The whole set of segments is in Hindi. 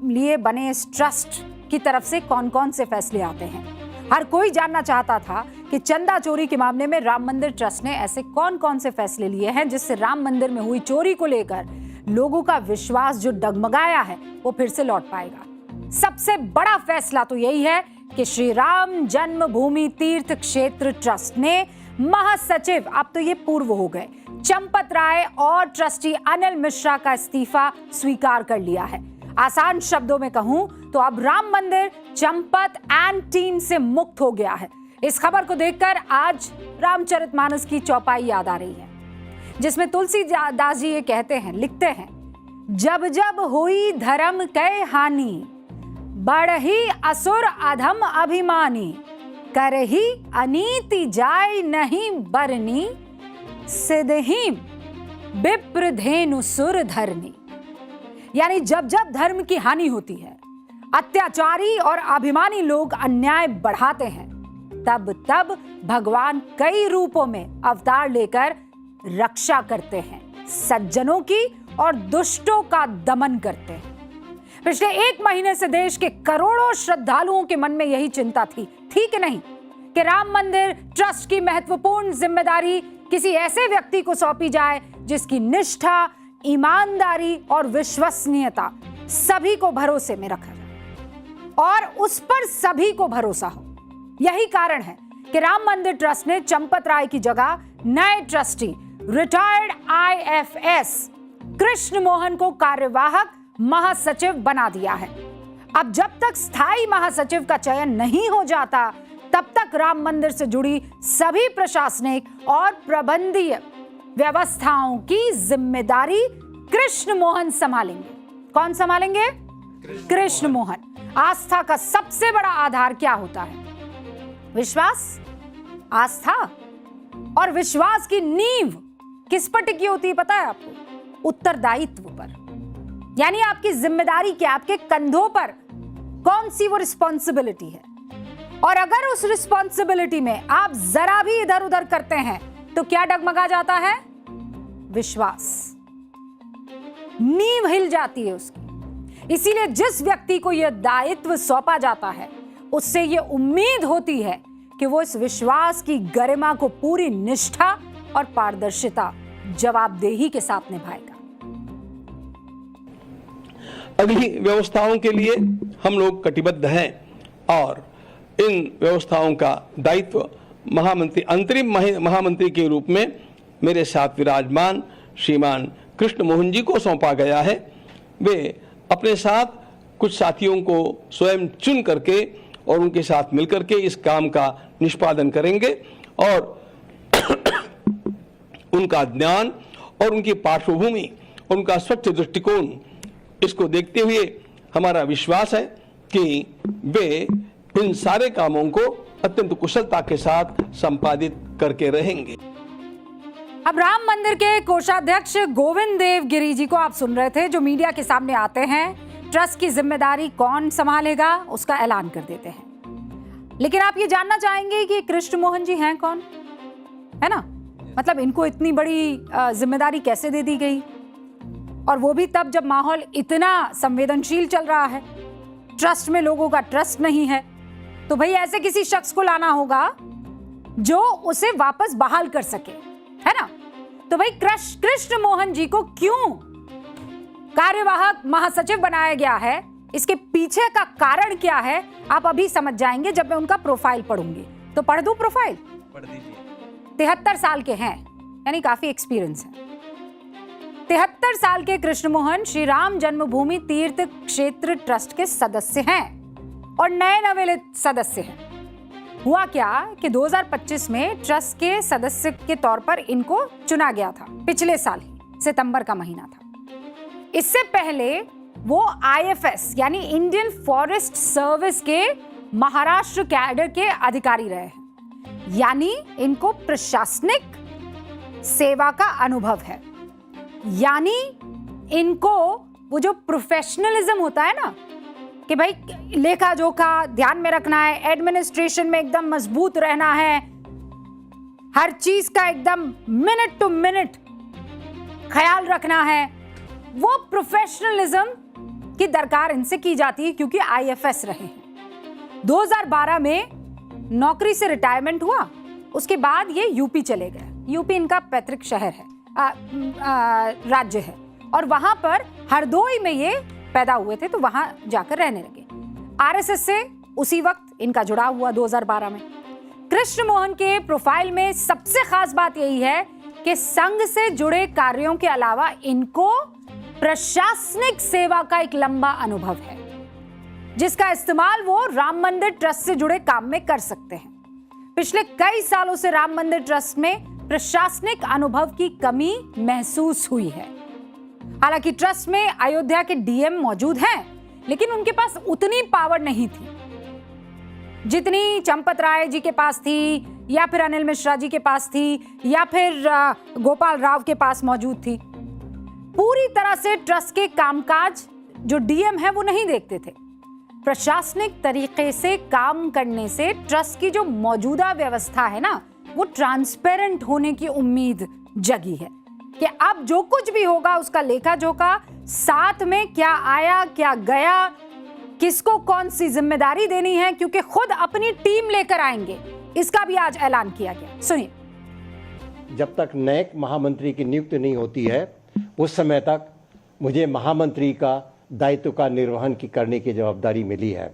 लिए बने इस ट्रस्ट की तरफ से कौन कौन से फैसले आते हैं। हर कोई जानना चाहता था कि चंदा चोरी के मामले में राम मंदिर ट्रस्ट ने ऐसे कौन कौन से फैसले लिए हैं जिससे राम मंदिर में हुई चोरी को लेकर लोगों का विश्वास जो डगमगाया है वो फिर से लौट पाएगा। सबसे बड़ा फैसला तो यही है कि श्री राम जन्मभूमि तीर्थ क्षेत्र ट्रस्ट ने महासचिव, अब तो ये पूर्व हो गए, चंपत राय और ट्रस्टी अनिल मिश्रा का इस्तीफा स्वीकार कर लिया है। आसान शब्दों में कहूं तो अब राम मंदिर चंपत एंड टीम से मुक्त हो गया है। इस खबर को देखकर आज रामचरितमानस की चौपाई याद आ रही है, जिसमें तुलसीदास जी ये कहते हैं, लिखते हैं, जब जब हुई धर्म कै हानि, बढ़ही असुर अधम अभिमानी, करही अनीति जाय नहीं बरनी, सिद्धहि विप्र धेनु सुर धरनी। यानी जब जब धर्म की हानि होती है, अत्याचारी और अभिमानी लोग अन्याय बढ़ाते हैं, तब तब भगवान कई रूपों में अवतार लेकर रक्षा करते हैं, सज्जनों की और दुष्टों का दमन करते हैं। पिछले 1 महीने से देश के करोड़ों श्रद्धालुओं के मन में यही चिंता थी कि नहीं, कि राम मंदिर ट्रस्ट की महत्वपूर्ण जिम्मेदारी किसी ऐसे व्यक्ति को सौंपी जाए जिसकी निष्ठा, ईमानदारी और विश्वसनीयता सभी को भरोसे में रखा जाए और उस पर सभी को भरोसा हो। यही कारण है कि राम मंदिर ट्रस्ट ने चंपत राय की जगह नए trustee retired IFS Krishna Mohan को कार्यवाहक महासचिव बना दिया है। अब जब तक स्थायी महासचिव का चयन नहीं हो जाता, तब तक राम मंदिर से जुड़ी सभी प्रशासनिक और प्रबंधीय व्यवस्थाओं की जिम्मेदारी कृष्ण मोहन संभालेंगे। कौन संभालेंगे? कृष्ण मोहन। आस्था का सबसे बड़ा आधार क्या होता है? विश्वास। आस्था और विश्वास की नींव किस पर टिकी होती है पता है आपको? उत्तरदायित्व पर। यानी आपकी जिम्मेदारी क्या, आपके कंधों पर कौन सी वो रिस्पॉन्सिबिलिटी है, और अगर उस रिस्पॉन्सिबिलिटी में आप जरा भी इधर उधर करते हैं तो क्या डगमगा जाता है? विश्वास। नींव हिल जाती है उसकी। इसीलिए जिस व्यक्ति को यह दायित्व सौंपा जाता है, उससे यह उम्मीद होती है कि वो इस विश्वास की गरिमा को पूरी निष्ठा और पारदर्शिता, जवाबदेही के साथ निभाएगा। अगली व्यवस्थाओं के लिए हम लोग कटिबद्ध हैं और इन व्यवस्थाओं का दायित्व महामंत्री, अंतरिम महामंत्री के रूप में मेरे साथ विराजमान श्रीमान कृष्ण मोहन जी को सौंपा गया है। वे अपने साथ कुछ साथियों को स्वयं चुन करके और उनके साथ मिलकर के इस काम का निष्पादन करेंगे और उनका ज्ञान और उनकी पार्श्वभूमि, उनका स्वच्छ दृष्टिकोण, इसको देखते हुए हमारा विश्वास है कि वे इन सारे कामों को अत्यंत कुशलता के साथ संपादित करके रहेंगे। अब राम मंदिर के कोषाध्यक्ष गोविंद देव गिरी जी को आप सुन रहे थे, जो मीडिया के सामने आते हैं। ट्रस्ट की जिम्मेदारी कौन संभालेगा उसका ऐलान कर देते हैं। लेकिन आप ये जानना चाहेंगे कि कृष्ण मोहन जी हैं कौन, है ना? मतलब इनको इतनी बड़ी जिम्मेदारी कैसे दे दी गई, और वो भी तब जब माहौल इतना संवेदनशील चल रहा है, ट्रस्ट में लोगों का ट्रस्ट नहीं है। तो भाई ऐसे किसी शख्स को लाना होगा जो उसे वापस बहाल कर सके, है ना? तो भाई कृष्ण मोहन जी को क्यों कार्यवाहक महासचिव बनाया गया है, इसके पीछे का कारण क्या है, आप अभी समझ जाएंगे जब मैं उनका प्रोफाइल पढ़ूंगी। तो पढ़ दूं प्रोफाइल? पढ़ दीजिए। 73 साल के हैं, यानी काफी एक्सपीरियंस है। 73 साल के कृष्ण मोहन श्री राम जन्मभूमि तीर्थ क्षेत्र ट्रस्ट के सदस्य हैं और नए नवेले सदस्य हैं। हुआ क्या कि 2025 में ट्रस्ट के सदस्य के तौर पर इनको चुना गया था, पिछले साल ही सितंबर का महीना था। इससे पहले वो IFS यानी इंडियन फॉरेस्ट सर्विस के महाराष्ट्र कैडर के अधिकारी रहे हैं, यानी इनको प्रशासनिक सेवा का अनुभव है। यानी इनको वो जो प्रोफेशनलिज्म होता है ना, कि भाई लेखा जोखा ध्यान में रखना है, एडमिनिस्ट्रेशन में एकदम मजबूत रहना है, हर चीज का एकदम मिनट टू मिनट ख्याल रखना है, वो प्रोफेशनलिज्म की दरकार इनसे की जाती है क्योंकि आईएफएस रहे हैं। 2012 में नौकरी से रिटायरमेंट हुआ, उसके बाद ये यूपी चले गए। यूपी इनका पैतृक शहर है, राज्य है, और वहां पर हरदोई में ये पैदा हुए थे, तो वहां जाकर रहने लगे। आरएसएस से उसी वक्त इनका जुड़ाव हुआ 2012 में। कृष्ण मोहन के प्रोफाइल में सबसे खास बात यही है कि संघ से जुड़े कार्यों के अलावा इनको प्रशासनिक सेवा का एक लंबा अनुभव है, जिसका इस्तेमाल वो राम मंदिर ट्रस्ट से जुड़े काम में कर सकते हैं। पिछले कई सालों से राम मंदिर ट्रस्ट में प्रशासनिक अनुभव की कमी महसूस हुई है। हालांकि ट्रस्ट में अयोध्या के डीएम मौजूद हैं, लेकिन उनके पास उतनी पावर नहीं थी जितनी चंपत राय जी के पास थी, या फिर अनिल मिश्रा जी के पास थी, या फिर गोपाल राव के पास मौजूद थी। पूरी तरह से ट्रस्ट के कामकाज जो डीएम है वो नहीं देखते थे। प्रशासनिक तरीके से काम करने से ट्रस्ट की जो मौजूदा व्यवस्था है ना, वो ट्रांसपेरेंट होने की उम्मीद जगी है कि अब जो कुछ भी होगा उसका लेखा जोखा, साथ में क्या आया क्या गया, किसको कौन सी जिम्मेदारी देनी है, क्योंकि खुद अपनी टीम लेकर आएंगे, इसका भी आज ऐलान किया गया। सुनिए। जब तक नए महामंत्री की नियुक्ति नहीं होती है उस समय तक मुझे महामंत्री का दायित्व का निर्वहन करने की जवाबदारी मिली है।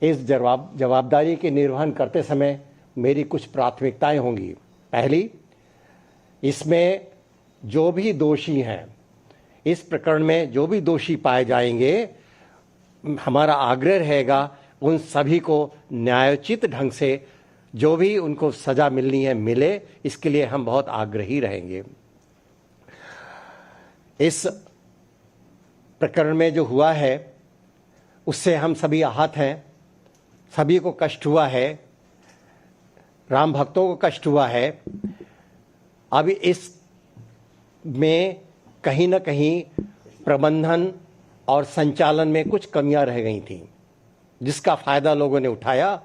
इस जवाबदारी के निर्वहन करते समय मेरी कुछ प्राथमिकताएं होंगी। पहली, इसमें जो भी दोषी हैं, इस प्रकरण में जो भी दोषी पाए जाएंगे, हमारा आग्रह रहेगा उन सभी को न्यायोचित ढंग से जो भी उनको सजा मिलनी है मिले, इसके लिए हम बहुत आग्रही रहेंगे। इस प्रकरण में जो हुआ है उससे हम सभी आहत हैं, सभी को कष्ट हुआ है, राम भक्तों को कष्ट हुआ है। अब इस में कहीं ना कहीं प्रबंधन और संचालन में कुछ कमियां रह गई थी, जिसका फायदा लोगों ने उठाया।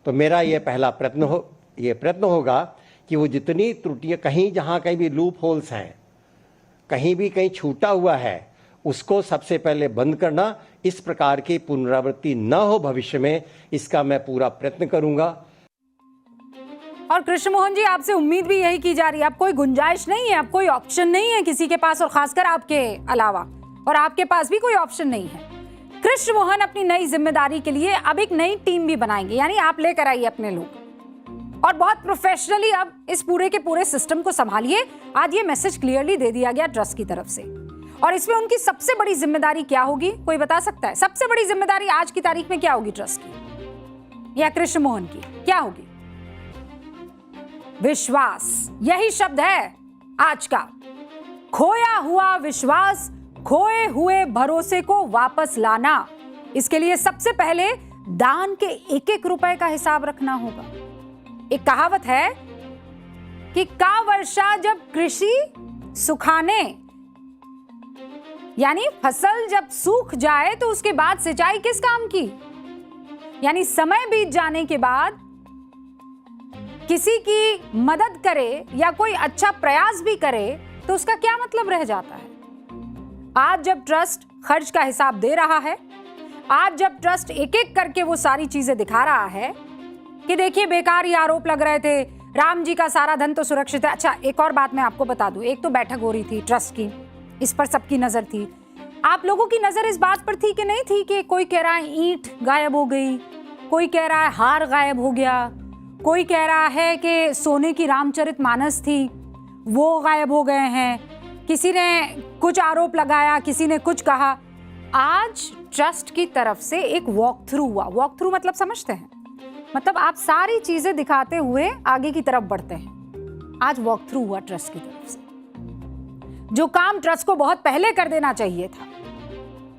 तो मेरा ये पहला प्रयत्न होगा कि वो जितनी त्रुटियां जहां कहीं भी लूप होल्स हैं, कहीं छूटा हुआ है, उसको सबसे पहले बंद करना, इस प्रकार की पुनरावृत्ति न हो भविष्य में, इसका मैं पूरा प्रयत्न करूंगा। और कृष्ण मोहन जी, आपसे उम्मीद भी यही की जा रही है, अब कोई गुंजाइश नहीं है, अब कोई ऑप्शन नहीं है किसी के पास, और खासकर आपके अलावा, और आपके पास भी कोई ऑप्शन नहीं है। कृष्ण मोहन अपनी नई जिम्मेदारी के लिए अब एक नई टीम भी बनाएंगे, यानी आप लेकर आइए अपने लोग, और बहुत प्रोफेशनली अब इस पूरे के पूरे सिस्टम को संभालिए। आज ये मैसेज क्लियरली दे दिया गया ट्रस्ट की तरफ से। और इसमें उनकी सबसे बड़ी जिम्मेदारी क्या होगी, कोई बता सकता है? सबसे बड़ी जिम्मेदारी आज की तारीख में क्या होगी ट्रस्ट की या कृष्ण मोहन की, क्या होगी? विश्वास, यही शब्द है आज का। खोया हुआ विश्वास, खोए हुए भरोसे को वापस लाना। इसके लिए सबसे पहले दान के एक एक रुपए का हिसाब रखना होगा। एक कहावत है कि का वर्षा जब कृषि सुखाने, यानी फसल जब सूख जाए तो उसके बाद सिंचाई किस काम की? यानी समय बीत जाने के बाद किसी की मदद करे या कोई अच्छा प्रयास भी करे तो उसका क्या मतलब रह जाता है? आज जब ट्रस्ट खर्च का हिसाब दे रहा है, आज जब ट्रस्ट एक एक करके वो सारी चीजें दिखा रहा है कि देखिए बेकार ही आरोप लग रहे थे, राम जी का सारा धन तो सुरक्षित है। अच्छा, एक और बात मैं आपको बता दूं, एक तो बैठक हो रही थी ट्रस्ट की, इस पर सबकी नजर थी। आप लोगों की नजर इस बात पर थी कि नहीं थी कि कोई कह रहा है ईंट गायब हो गई, कोई कह रहा है हार गायब हो गया, कोई कह रहा है कि सोने की रामचरितमानस थी वो गायब हो गए हैं, किसी ने कुछ आरोप लगाया, किसी ने कुछ कहा। आज ट्रस्ट की तरफ से एक वॉक थ्रू हुआ। वॉक थ्रू मतलब समझते हैं? मतलब आप सारी चीजें दिखाते हुए आगे की तरफ बढ़ते हैं। आज वॉक थ्रू हुआ ट्रस्ट की तरफ से। जो काम ट्रस्ट को बहुत पहले कर देना चाहिए था,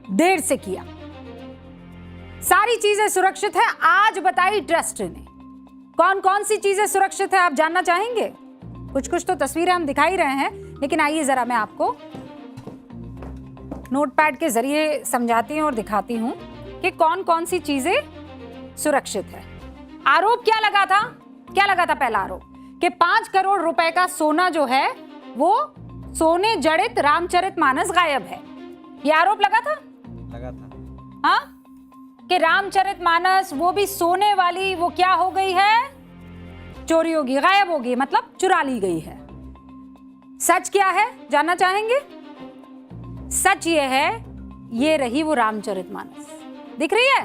देर से किया। सारी चीजें सुरक्षित है, आज बताई ट्रस्ट ने। कौन कौन सी चीजें सुरक्षित है आप जानना चाहेंगे? कुछ कुछ तो तस्वीरें हम दिखा ही रहे हैं, लेकिन आइए जरा मैं आपको नोटपैड के जरिए समझाती हूं और दिखाती हूं कि कौन कौन सी चीजें सुरक्षित है। आरोप क्या लगा था? क्या लगा था पहला आरोप? कि 5 करोड़ रुपए का सोना जो है वो सोने जड़ित रामचरितमानस गायब है। ये आरोप लगा था। हाँ, कि रामचरितमानस वो भी सोने वाली वो क्या हो गई है, चोरी होगी, गायब होगी, मतलब चुरा ली गई है। सच क्या है जानना चाहेंगे? सच ये है, ये रही वो रामचरितमानस। दिख रही है?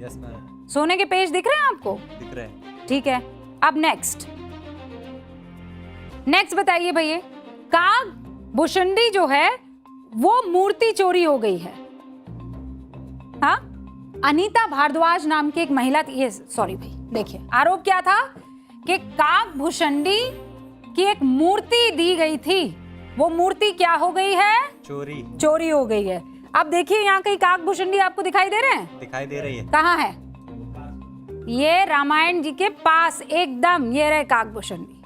Yes ma'am. सोने के पेज दिख रहे हैं आपको? दिख रहे हैं। ठीक है, अब नेक्स्ट बताइए भैया, काग भुशंडी जो है वो मूर्ति चोरी हो गई है। हाँ, अनीता भारद्वाज नाम की एक महिला थी, ये सॉरी भाई, देखिए आरोप क्या था कि काग भुशंडी की एक मूर्ति दी गई थी, वो मूर्ति क्या हो गई है, चोरी हो गई है। अब देखिए यहाँ कहीं काग भुशंडी आपको दिखाई दे रहे हैं? दिखाई दे रही है। कहाँ है? ये रामायण जी के पास एकदम, ये रहे काग भुशंडी,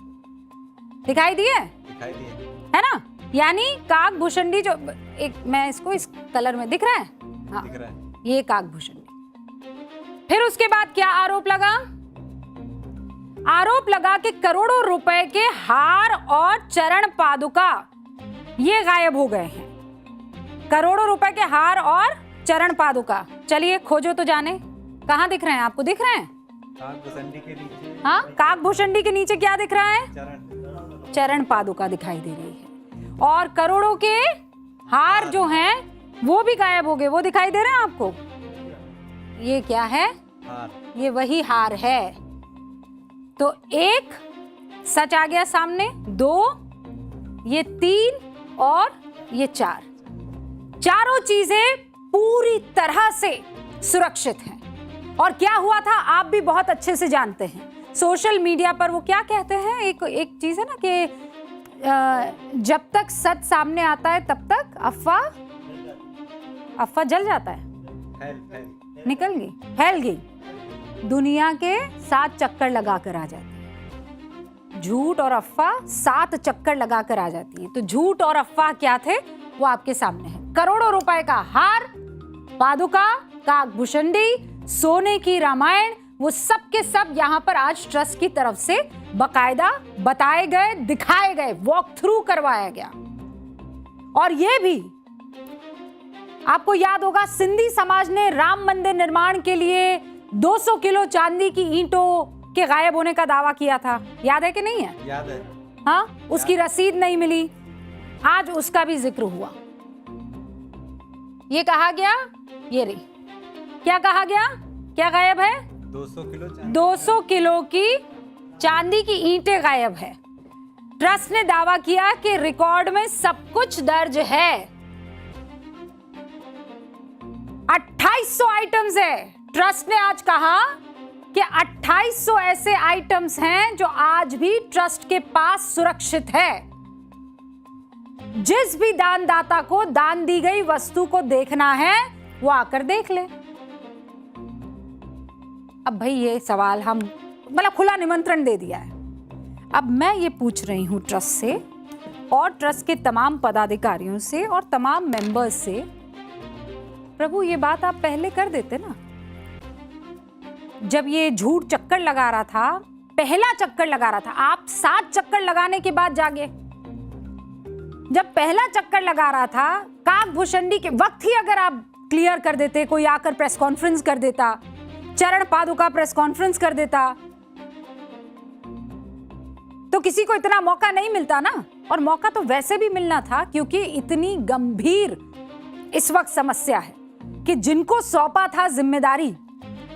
दिखाई दिए? दिखाई दिए है ना? यानी काग भुशंडी जो एक, मैं इसको इस कलर में दिख रहा है, हाँ दिख रहा है, ये काग भुशंडी। फिर उसके बाद क्या आरोप लगा? आरोप लगा कि करोड़ों रुपए के हार और चरण पादुका ये गायब हो गए हैं। करोड़ों रुपए के हार और चरण पादुका, चलिए खोजो तो जाने, कहाँ दिख रहे हैं आपको? दिख रहे हैं कागभूषणी के नीचे। हाँ, कागभूषणी के नीचे क्या दिख रहा है? चरण पादुका दिखाई दे रही है। और करोड़ों के हार जो हैं वो भी गायब हो गए, वो दिखाई दे रहे हैं आपको? ये क्या है? हार। ये वही हार है। तो एक सच आ गया सामने, 2, ये 3 और ये 4, चारों चीजें पूरी तरह से सुरक्षित हैं। और क्या हुआ था आप भी बहुत अच्छे से जानते हैं। सोशल मीडिया पर वो क्या कहते हैं, एक चीज है ना कि जब तक सच सामने आता है तब तक अफवाह जल जाता है, निकल गई, फैल गई, दुनिया के 7 चक्कर लगाकर आ जाती है। झूठ और अफवाह 7 चक्कर लगाकर आ जाती है। तो झूठ और अफवाह क्या थे वो आपके सामने है। करोड़ों रुपए का हार, पादुका, कागभूषणी, सोने की रामायण, वो सब के सब यहाँ पर आज ट्रस्ट की तरफ से बकायदा बताए गए, दिखाए गए, वॉक थ्रू करवाया गया। और ये भी आपको याद होगा, सिंधी समाज ने राम मंदिर निर्माण के लिए 200 किलो चांदी की ईंटों के गायब होने का दावा किया था, याद है कि नहीं है? याद है। हाँ, उसकी रसीद नहीं मिली, आज उसका भी जिक्र हुआ। ये कहा गया, ये रही, क्या कहा गया, क्या गायब है? 200 किलो की चांदी की ईंटें गायब है। ट्रस्ट ने दावा किया कि रिकॉर्ड में सब कुछ दर्ज है। 2800 आइटम्स है। ट्रस्ट ने आज कहा कि 2800 ऐसे आइटम्स हैं जो आज भी ट्रस्ट के पास सुरक्षित है। जिस भी दानदाता को दान दी गई वस्तु को देखना है वो आकर देख ले। अब भाई ये सवाल हम मतलब खुला निमंत्रण दे दिया है। अब मैं ये पूछ रही हूं ट्रस्ट से और ट्रस्ट के तमाम पदाधिकारियों से और तमाम मेंबर्स से, प्रभु ये बात आप पहले कर देते ना। जब ये झूठ चक्कर लगा रहा था, पहला चक्कर लगा रहा था, आप 7 चक्कर लगाने के बाद जागे। जब पहला चक्कर लगा रहा था, कागभूषणी के वक्त ही अगर आप क्लियर कर देते, कोई आकर प्रेस कॉन्फ्रेंस कर देता, चरण पादुका प्रेस कॉन्फ्रेंस कर देता, तो किसी को इतना मौका नहीं मिलता ना। और मौका तो वैसे भी मिलना था क्योंकि इतनी गंभीर इस वक्त समस्या है कि जिनको सौंपा था जिम्मेदारी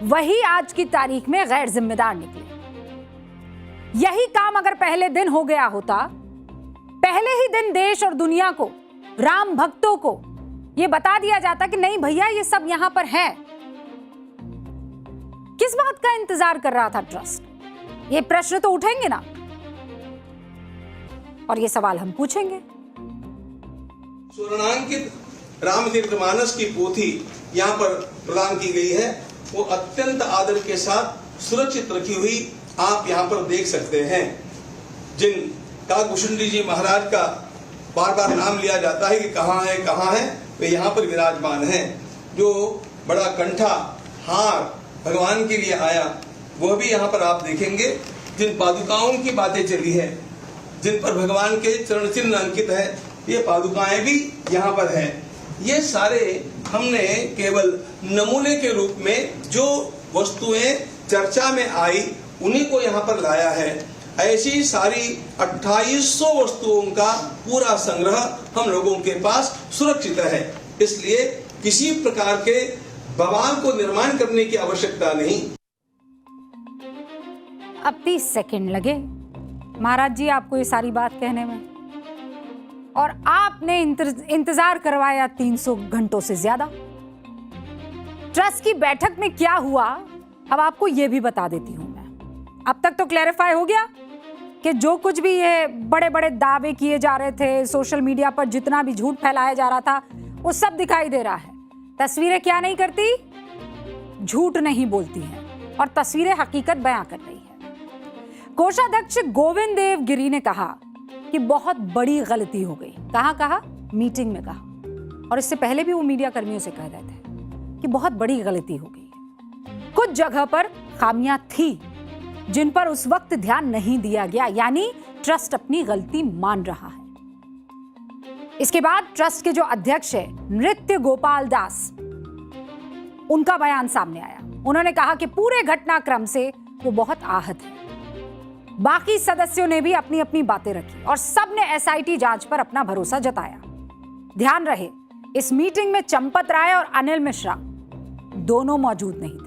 वही आज की तारीख में गैर जिम्मेदार निकले। यही काम अगर पहले दिन हो गया होता, पहले ही दिन देश और दुनिया को, राम भक्तों को यह बता दिया जाता कि नहीं भैया ये सब यहां पर है, किस बात का इंतजार कर रहा था ट्रस्ट? ये प्रश्न तो उठेंगे ना, और ये सवाल हम पूछेंगे। स्वर्णांकित रामचरितमानस की पोथी यहाँ पर प्रदान की गई है, वो अत्यंत आदर के साथ सुरक्षित रखी हुई आप यहाँ पर देख सकते हैं। जिन कागभूषणी जी महाराज का बार बार नाम लिया जाता है कि कहाँ है, वे यहाँ पर विराजमान हैं। जो बड़ा कंठा हार भगवान के लिए आया वह भी यहाँ पर आप देखेंगे। जिन पादुकाओं की बातें चली है, जिन पर भगवान के चरण चिन्ह अंकित है, ये पादुकाएं भी यहाँ पर है। ये सारे हमने केवल नमूने के रूप में जो वस्तुएं चर्चा में आई उन्हीं को यहाँ पर लाया है। ऐसी सारी 2800 वस्तुओं का पूरा संग्रह हम लोगों के पास सुरक्षित है, इसलिए किसी प्रकार के बवाल को निर्माण करने की आवश्यकता नहीं। अब 30 सेकंड लगे महाराज जी आपको ये सारी बात कहने में, और आपने इंतजार करवाया 300 घंटों से ज्यादा। ट्रस्ट की बैठक में क्या हुआ अब आपको ये भी बता देती हूं मैं। अब तक तो क्लैरिफाई हो गया कि जो कुछ भी ये बड़े बड़े दावे किए जा रहे थे, सोशल मीडिया पर जितना भी झूठ फैलाया जा रहा था, वो सब दिखाई दे रहा है। तस्वीरें क्या नहीं करती, झूठ नहीं बोलती हैं, और तस्वीरें हकीकत बयां कर रही है। कोषाध्यक्ष गोविंद देव गिरी ने कहा कि बहुत बड़ी गलती हो गई। कहा मीटिंग में कहा, और इससे पहले भी वो मीडिया कर्मियों से कह रहे थे कि बहुत बड़ी गलती हो गई। कुछ जगह पर खामियां थी जिन पर उस वक्त ध्यान नहीं दिया गया, यानी ट्रस्ट अपनी गलती मान रहा है। इसके बाद ट्रस्ट के जो अध्यक्ष है नृत्य गोपाल दास, उनका बयान सामने आया। उन्होंने कहा कि पूरे घटनाक्रम से वो बहुत आहत है। बाकी सदस्यों ने भी अपनी अपनी बातें रखी और सबने एसआईटी जांच पर अपना भरोसा जताया। ध्यान रहे, इस मीटिंग में चंपत राय और अनिल मिश्रा दोनों मौजूद नहीं थे।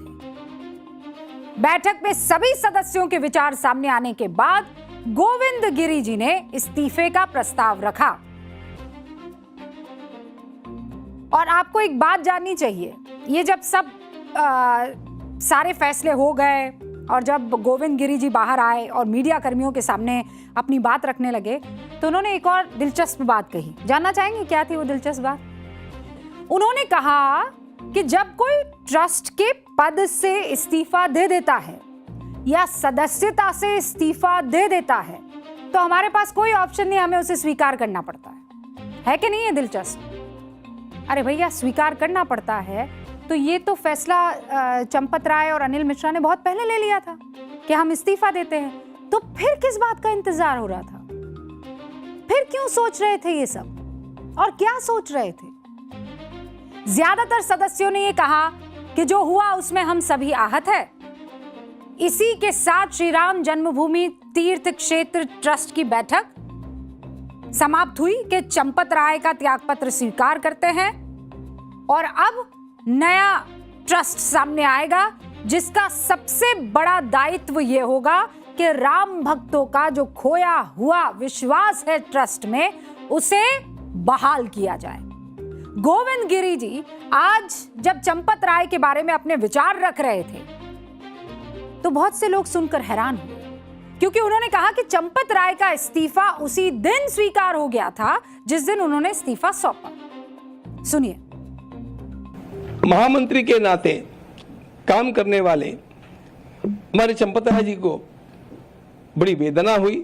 बैठक में सभी सदस्यों के विचार सामने आने के बाद गोविंद गिरी जी ने इस्तीफे का प्रस्ताव रखा। और आपको एक बात जाननी चाहिए, ये जब सब सारे फैसले हो गए और जब गोविंद गिरी जी बाहर आए और मीडिया कर्मियों के सामने अपनी बात रखने लगे, तो उन्होंने एक और दिलचस्प बात कही। जानना चाहेंगे क्या थी वो दिलचस्प बात? उन्होंने कहा कि जब कोई ट्रस्ट के पद से इस्तीफा दे देता है या सदस्यता से इस्तीफा दे देता है, तो हमारे पास कोई ऑप्शन नहीं, हमें उसे स्वीकार करना पड़ता है कि नहीं? है दिलचस्प। अरे भैया, स्वीकार करना पड़ता है तो ये तो फैसला चंपत राय और अनिल मिश्रा ने बहुत पहले ले लिया था कि हम इस्तीफा देते हैं, तो फिर किस बात का इंतजार हो रहा था? फिर क्यों सोच रहे थे ये सब, और क्या सोच रहे थे? ज्यादातर सदस्यों ने ये कहा कि जो हुआ उसमें हम सभी आहत हैं। इसी के साथ श्री राम जन्मभूमि तीर्थ क्षेत्र ट्रस्ट की बैठक समाप्त हुई कि चंपत राय का त्यागपत्र स्वीकार करते हैं, और अब नया ट्रस्ट सामने आएगा जिसका सबसे बड़ा दायित्व यह होगा कि राम भक्तों का जो खोया हुआ विश्वास है ट्रस्ट में, उसे बहाल किया जाए। गोविंद गिरी जी आज जब चंपत राय के बारे में अपने विचार रख रहे थे तो बहुत से लोग सुनकर हैरान हुए, क्योंकि उन्होंने कहा कि चंपत राय का इस्तीफा उसी दिन स्वीकार हो गया था जिस दिन उन्होंने इस्तीफा सौंपा। सुनिए। महामंत्री के नाते काम करने वाले हमारे चंपत राय जी को बड़ी वेदना हुई।